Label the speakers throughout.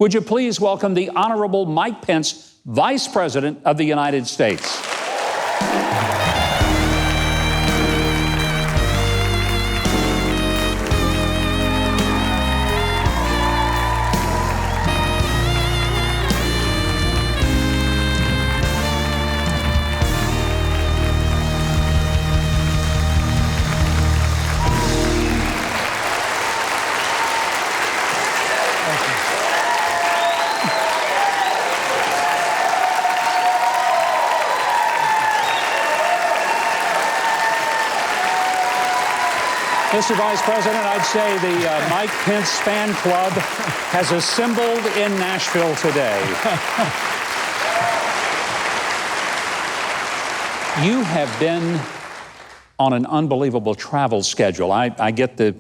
Speaker 1: Would you please welcome the Honorable Mike Pence, Vice President of the United States. Mr. Vice President, I'd say the Mike Pence fan club has assembled in Nashville today. You have been on an unbelievable travel schedule. I get the,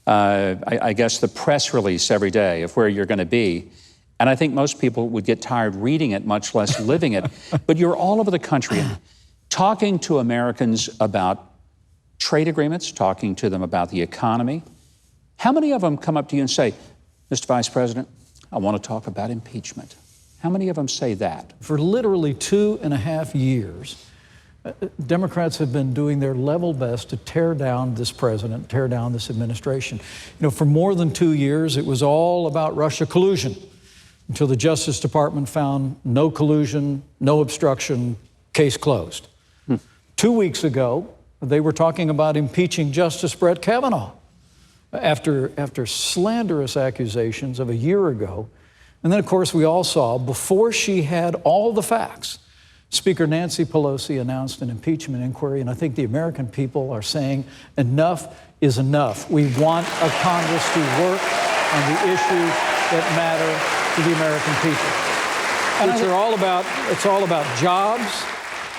Speaker 1: I guess, the press release every day of where you're going to be. And I think most people would get tired reading it, much less living it. But you're all over the country talking to Americans about trade agreements, talking to them about the economy. How many of them come up to you and say, Mr. Vice President, I want to talk about impeachment? How many of them say that? For literally 2.5 years, Democrats have been doing their level best to tear down this president, tear down this administration. You know, for more than 2 years, it was all about Russia collusion until the Justice Department found no collusion, no obstruction, case closed. 2 weeks ago, they were talking about impeaching Justice Brett Kavanaugh after slanderous accusations of a year ago. And then, of course, we all saw, before she had all the facts, Speaker Nancy Pelosi announced an impeachment inquiry, and I think the American people are saying enough is enough. We want a Congress to work on the issues that matter to the American people. It's all about jobs.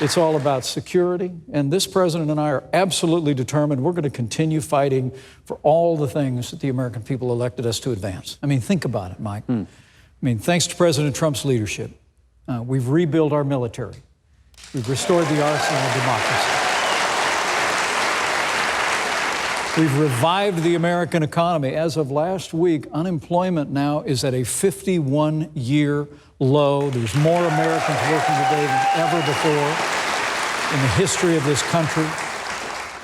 Speaker 1: It's all about security, and this president and I are absolutely determined we're going to continue fighting for all the things that the American people elected us to advance. I mean, think about it, Mike. I mean, thanks to President Trump's leadership, we've rebuilt our military. We've restored the arsenal of democracy. We've revived the American economy. As of last week, unemployment now is at a 51-year low. There's more Americans working today than ever before in the history of this country.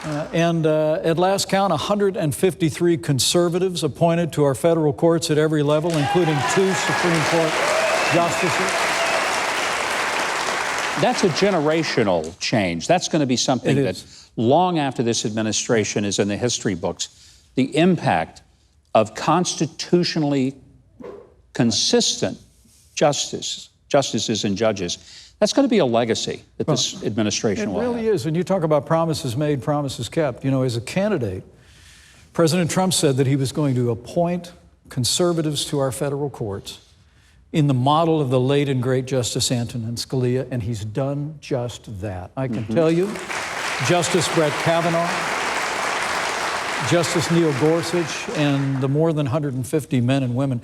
Speaker 1: At last count, 153 conservatives appointed to our federal courts at every level, including 2 Supreme Court justices. That's a generational change. That's going to be something that long after this administration is in the history books. The impact of constitutionally consistent justices and judges, that's going to be a legacy that this administration will have. It really is. And you talk about promises made, promises kept. You know, as a candidate, President Trump said that he was going to appoint conservatives to our federal courts in the model of the late and great Justice Antonin Scalia, and he's done just that. I can tell you, Justice Brett Kavanaugh, Justice Neil Gorsuch, and the more than 150 men and women,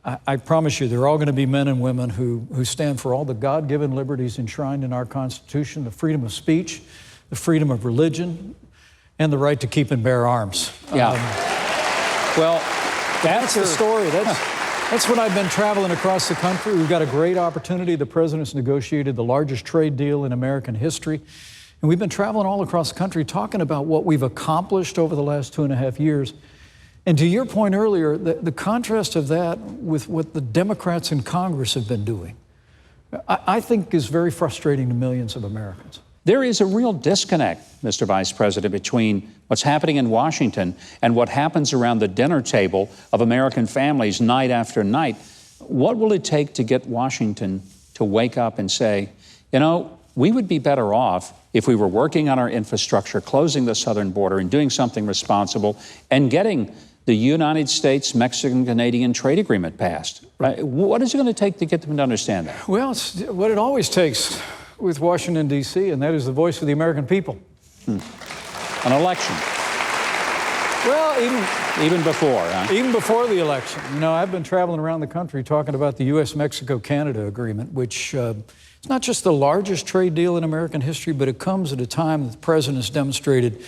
Speaker 1: I promise you, they're all going to be men and women who stand for all the God-given liberties enshrined in our Constitution, the freedom of speech, the freedom of religion, and the right to keep and bear arms. Yeah. Well, that's the story. That's when I've been traveling across the country. We've got a great opportunity. The president's negotiated the largest trade deal in American history. And we've been traveling all across the country talking about what we've accomplished over the last 2.5 years. And to your point earlier, the contrast of that with what the Democrats in Congress have been doing, I think is very frustrating to millions of Americans. There is a real disconnect, Mr. Vice President, between what's happening in Washington and what happens around the dinner table of American families night after night. What will it take to get Washington to wake up and say, you know, we would be better off if we were working on our infrastructure, closing the southern border and doing something responsible and getting the United States-Mexican-Canadian trade agreement passed? Right? What is it going to take to get them to understand that? Well, it's what it always takes with Washington, D.C., and that is the voice of the American people. An election. Well, even before, huh? Even before the election. You know, I've been traveling around the country talking about the U.S.-Mexico-Canada agreement, which it's not just the largest trade deal in American history, but it comes at a time that the president has demonstrated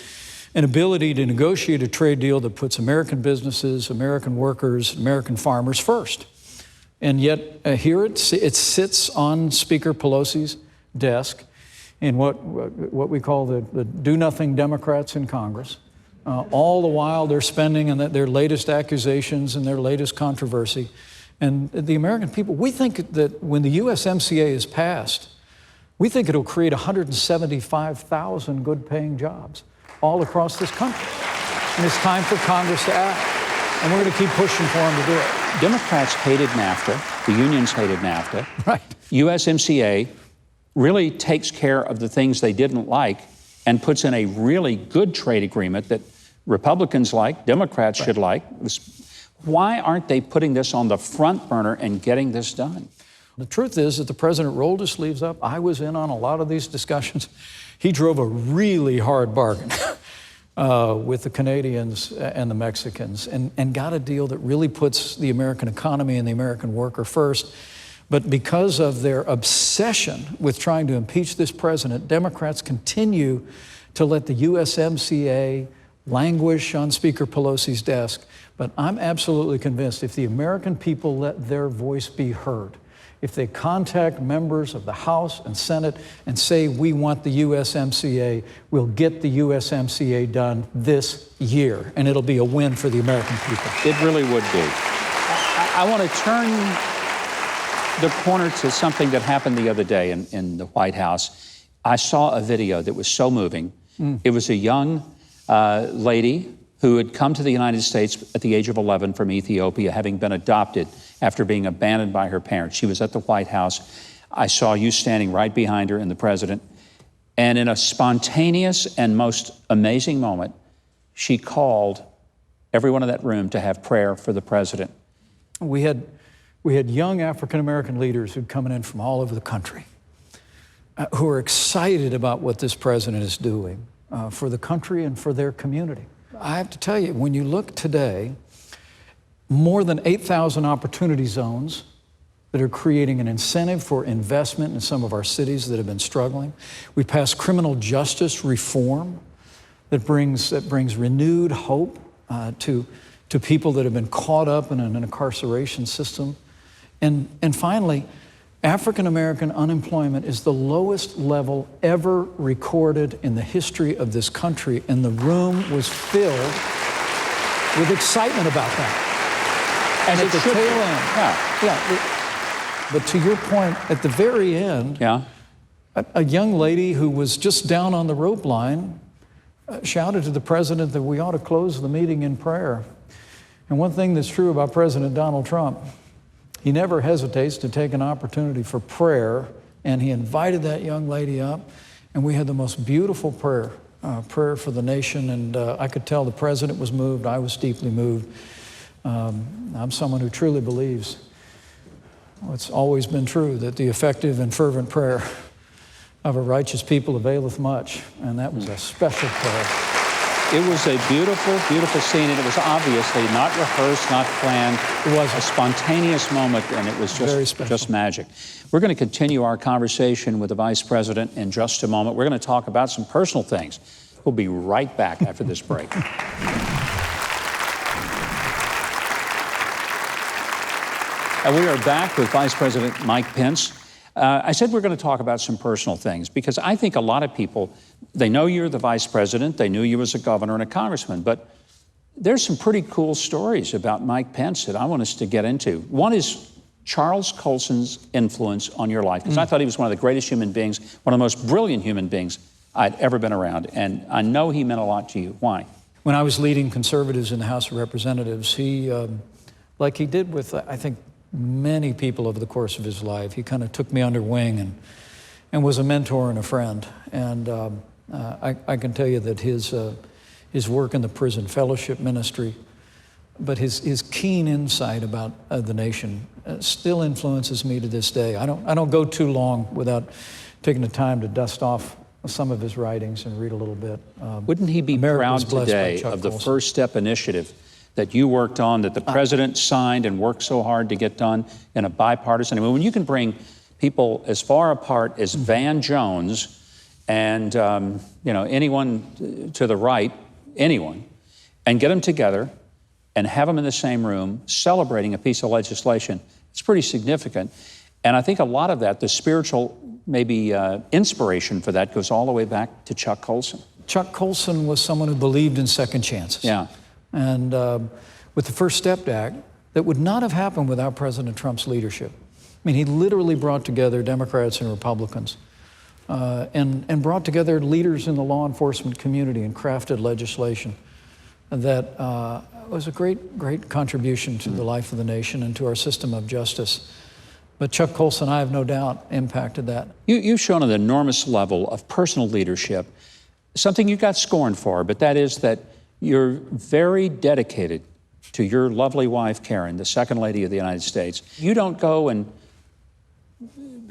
Speaker 1: an ability to negotiate a trade deal that puts American businesses, American workers, American farmers first.
Speaker 2: And yet here it sits on Speaker Pelosi's desk in what we call the do-nothing Democrats in Congress. All the while they're spending on their latest accusations and their latest controversy. And the American people, we think that when the USMCA is passed, we think it'll create 175,000 good-paying jobs all across this country. And it's time for Congress to act. And we're going to keep pushing for them to do it.
Speaker 1: Democrats hated NAFTA. The unions hated NAFTA.
Speaker 2: Right.
Speaker 1: USMCA really takes care of the things they didn't like and puts in a really good trade agreement that Republicans like, Democrats should like. Why aren't they putting this on the front burner and getting this done?
Speaker 2: The truth is that the president rolled his sleeves up. I was in on a lot of these discussions. He drove a really hard bargain with the Canadians and the Mexicans and got a deal that really puts the American economy and the American worker first. But because of their obsession with trying to impeach this president, Democrats continue to let the USMCA languish on Speaker Pelosi's desk. But I'm absolutely convinced if the American people let their voice be heard, if they contact members of the House and Senate and say, we want the USMCA, we'll get the USMCA done this year, and it'll be a win for the American people.
Speaker 1: It really would be. I want to turn the corner to something that happened the other day in the White House. I saw a video that was so moving. It was a young lady who had come to the United States at the age of 11 from Ethiopia, having been adopted after being abandoned by her parents. She was at the White House. I saw you standing right behind her and the president. And in a spontaneous and most amazing moment, she called everyone in that room to have prayer for the president.
Speaker 2: We had young African-American leaders who'd come in from all over the country who are excited about what this president is doing for the country and for their community. I have to tell you, when you look today, more than 8,000 opportunity zones that are creating an incentive for investment in some of our cities that have been struggling. We passed criminal justice reform that brings renewed hope to people that have been caught up in an incarceration system. And finally, African-American unemployment is the lowest level ever recorded in the history of this country, and the room was filled with excitement about that.
Speaker 1: And
Speaker 2: at the tail end, but to your point, at the very end, a young lady who was just down on the rope line shouted to the president that we ought to close the meeting in prayer. And one thing that's true about President Donald Trump, he never hesitates to take an opportunity for prayer, and he invited that young lady up, and we had the most beautiful prayer for the nation, and I could tell the president was moved. I was deeply moved. I'm someone who truly believes it's always been true that the effective and fervent prayer of a righteous people availeth much, and that was a special prayer.
Speaker 1: It was a beautiful, beautiful scene, and it was obviously not rehearsed, not planned.
Speaker 2: It was
Speaker 1: a spontaneous moment, and it was just magic. We're going to continue our conversation with the Vice President in just a moment. We're going to talk about some personal things. We'll be right back after this break. And we are back with Vice President Mike Pence. I said we're going to talk about some personal things because I think a lot of people, they know you're the vice president, they knew you as a governor and a congressman, but there's some pretty cool stories about Mike Pence that I want us to get into. One is Charles Colson's influence on your life, because I thought he was one of the greatest human beings, one of the most brilliant human beings I'd ever been around, and I know he meant a lot to you. Why?
Speaker 2: When I was leading conservatives in the House of Representatives, he, like he did with, I think, many people over the course of his life, he kind of took me under wing and was a mentor and a friend. And I can tell you that his work in the prison fellowship ministry, but his keen insight about the nation still influences me to this day. I don't go too long without taking the time to dust off some of his writings and read a little bit.
Speaker 1: Wouldn't he be proud today of the First Step initiative that you worked on, that the president signed and worked so hard to get done in a bipartisan? I mean, when you can bring people as far apart as Van Jones and anyone to the right, anyone, and get them together and have them in the same room celebrating a piece of legislation, It's pretty significant. And I think a lot of that, the spiritual maybe inspiration for that, goes all the way back to Chuck Colson.
Speaker 2: Chuck Colson was someone who believed in second chances.
Speaker 1: Yeah.
Speaker 2: And with the First Step Act, that would not have happened without President Trump's leadership. I mean, he literally brought together Democrats and Republicans and brought together leaders in the law enforcement community and crafted legislation that was a great contribution to the life of the nation and to our system of justice. But Chuck Colson, I have no doubt, impacted that.
Speaker 1: You've shown an enormous level of personal leadership, something you got scorned for, but that is that you're very dedicated to your lovely wife, Karen, the Second Lady of the United States. You don't go and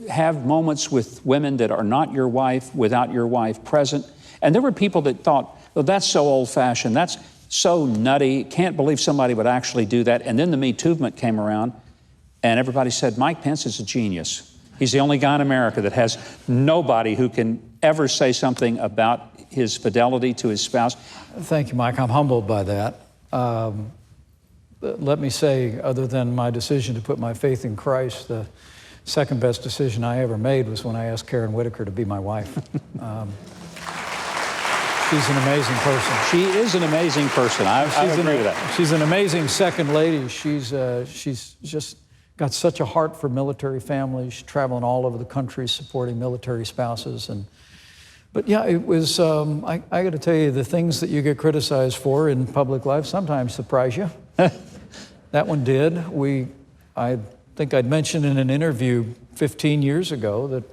Speaker 1: have moments with women that are not your wife without your wife present. And there were people that thought, well, that's so old-fashioned, that's so nutty, can't believe somebody would actually do that. And then the Me Too movement came around, and everybody said, Mike Pence is a genius. He's the only guy in America that has nobody who can ever say something about his fidelity to his spouse.
Speaker 2: Thank you, Mike. I'm humbled by that. Let me say, other than my decision to put my faith in Christ, the second best decision I ever made was when I asked Karen Whitaker to be my wife. She's an amazing person.
Speaker 1: She is an amazing person. I agree with that.
Speaker 2: She's an amazing second lady. She's just got such a heart for military families, traveling all over the country supporting military spouses. But yeah, it was, I got to tell you, the things that you get criticized for in public life sometimes surprise you. That one did. I think I'd mentioned in an interview 15 years ago that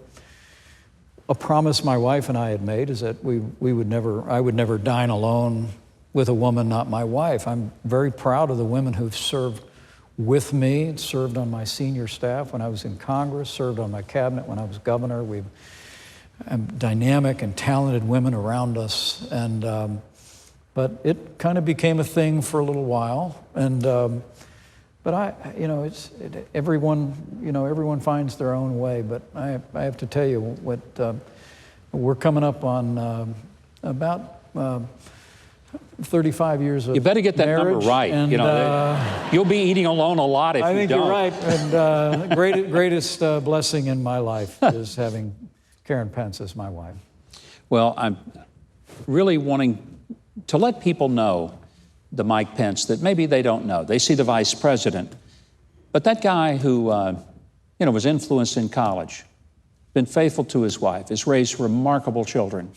Speaker 2: a promise my wife and I had made is that I would never dine alone with a woman not my wife. I'm very proud of the women who've served with me, served on my senior staff when I was in Congress, served on my cabinet when I was governor. We've dynamic and talented women around us, but it kind of became a thing for a little while. But everyone finds their own way. But I have to tell you, we're coming up on about 35 years of
Speaker 1: You better get that
Speaker 2: marriage,
Speaker 1: number right.
Speaker 2: And,
Speaker 1: you'll be eating alone a lot if you don't.
Speaker 2: I think you're right. And the greatest blessing in my life is having Karen Pence as my wife.
Speaker 1: Well, I'm really wanting to let people know the Mike Pence that maybe they don't know. They see the vice president, but that guy who, was influenced in college, been faithful to his wife, has raised remarkable children,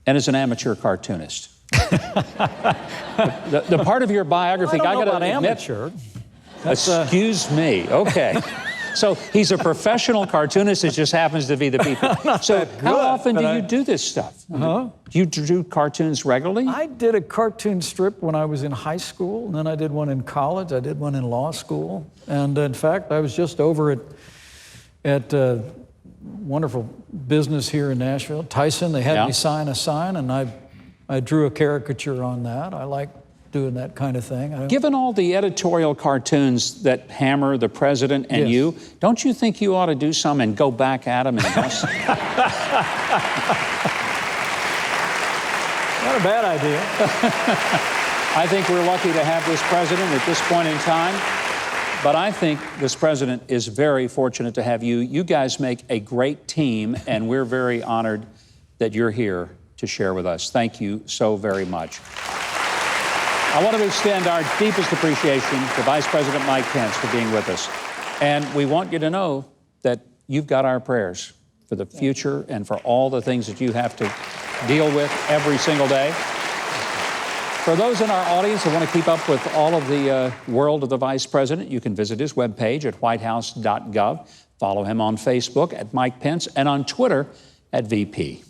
Speaker 1: and is an amateur cartoonist. the part of your biography,
Speaker 2: Well, I
Speaker 1: got to admit,
Speaker 2: amateur.
Speaker 1: Excuse me. Okay. So he's a professional cartoonist. It just happens to be the people. So how often do you do this stuff? Do you do cartoons regularly?
Speaker 2: I did a cartoon strip when I was in high school, and then I did one in college. I did one in law school. And in fact, I was just over at wonderful business here in Nashville, Tyson. They had me sign a sign, and I drew a caricature on that. I like doing that kind of thing.
Speaker 1: Given all the editorial cartoons that hammer the president and you, don't you think you ought to do some and go back at him and just...
Speaker 2: Not a bad idea.
Speaker 1: I think we're lucky to have this president at this point in time, but I think this president is very fortunate to have you. You guys make a great team, and we're very honored that you're here to share with us. Thank you so very much. I want to extend our deepest appreciation to Vice President Mike Pence for being with us. And we want you to know that you've got our prayers for the future and for all the things that you have to deal with every single day. For those in our audience who want to keep up with all of the world of the Vice President, you can visit his webpage at whitehouse.gov. Follow him on Facebook at Mike Pence and on Twitter at VP.